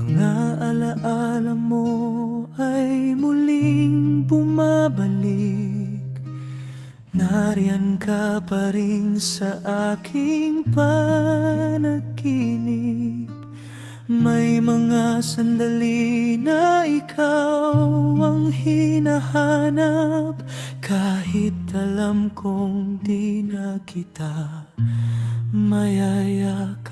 Mga alaala mo ay muling bumabalik. Nariyan ka pa rin sa aking panaginip. May mga sandali na ikaw ang hinahanap, kahit alam kong di na kita mayayakap.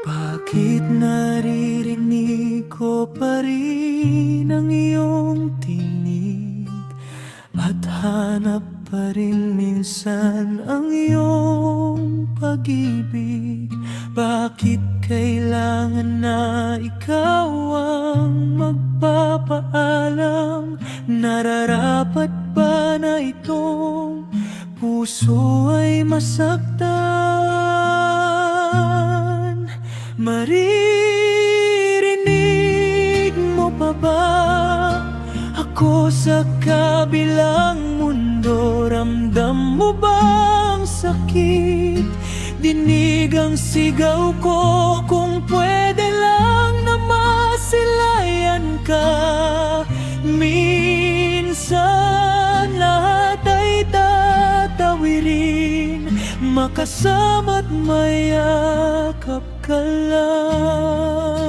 Bakit naririnig ko pa rin ang iyong tinig, at hanap pa rin minsan ang iyong pag-ibig? Bakit kailangan na ikaw ang magpapaalam? Nararapat ba na itong puso ay masaktan? Maririnig mo pa ba ako sa kabilang mundo? Ramdam mo ba ang sakit? Dinig ang sigaw ko, kung pwede lang na masilayan ka. Minsan lahat ay tatawirin, makasama't mayakap ka lang.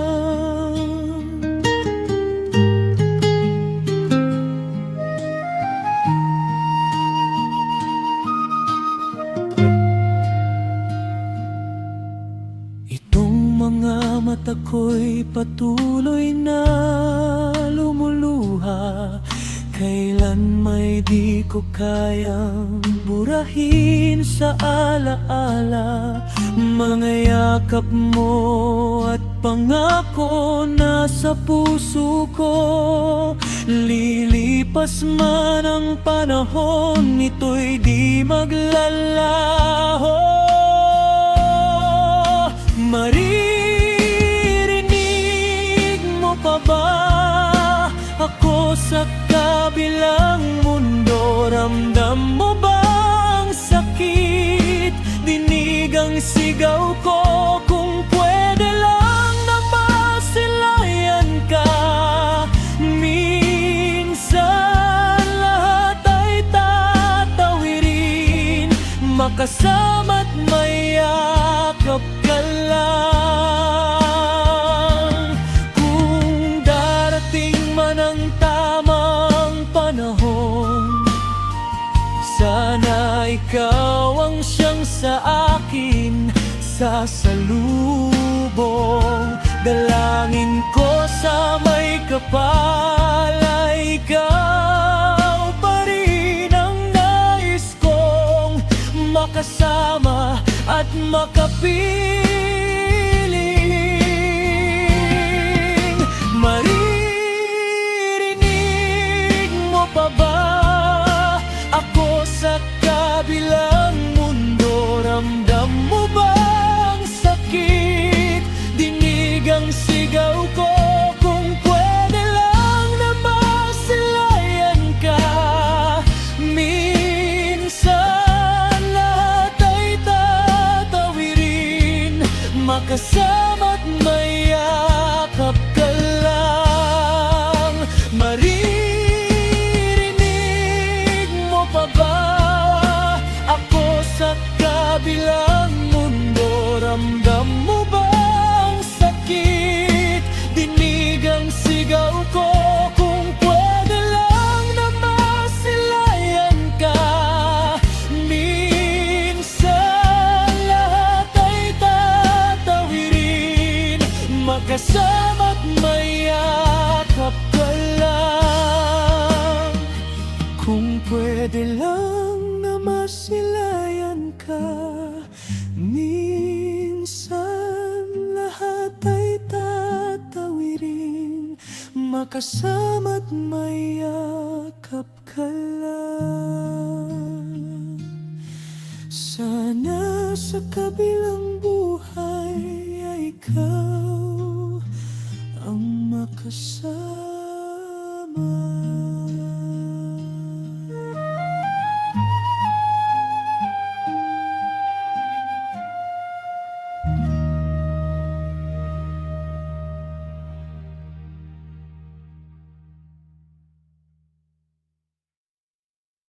Mga mata ko'y patuloy na lumuluha, kailan may di ko kayang burahin sa alaala. Mga yakap mo at pangako na sa puso ko. Lilipas man ang panahon, ito'y di maglalaho. Maririnig mo pa ba ako sa kabilang mundo? Ramdam mo ba ang sakit? Dinig ang sigaw ko, kung pwede lang na masilayan ka. Minsan lahat ay tatawirin, makasama't mayakap ka lang. Kung darating man ang tamang panahon, sana ikaw ang siyang sa akin sasalubong. Dalangin ko sa may kapal, ikaw pa rin ang nais kong makasama at makapiling. Maririnig mo pa ba ako sa kabilang mundo? Ramdam mo ba ang sakit? Dinig ang sigaw ko, kung pwede lang na masilayan ka. Minsan lahat ay tatawirin, makasama't mayakap ka lang. Maririnig mo pa ba ako sa kabilang mundo? Ramdam mo ba ang sakit? Dinig ang sigaw ko, kung pwede lang na masilayan ka. Minsan lahat ay tatawirin, makasama't mayakap ka lang. Kung pwede lang na masilayan ka. Minsan lahat ay tatawirin, makasama't mayakap ka lang. Sana sa kabilang buhay ay ikaw ang makasama.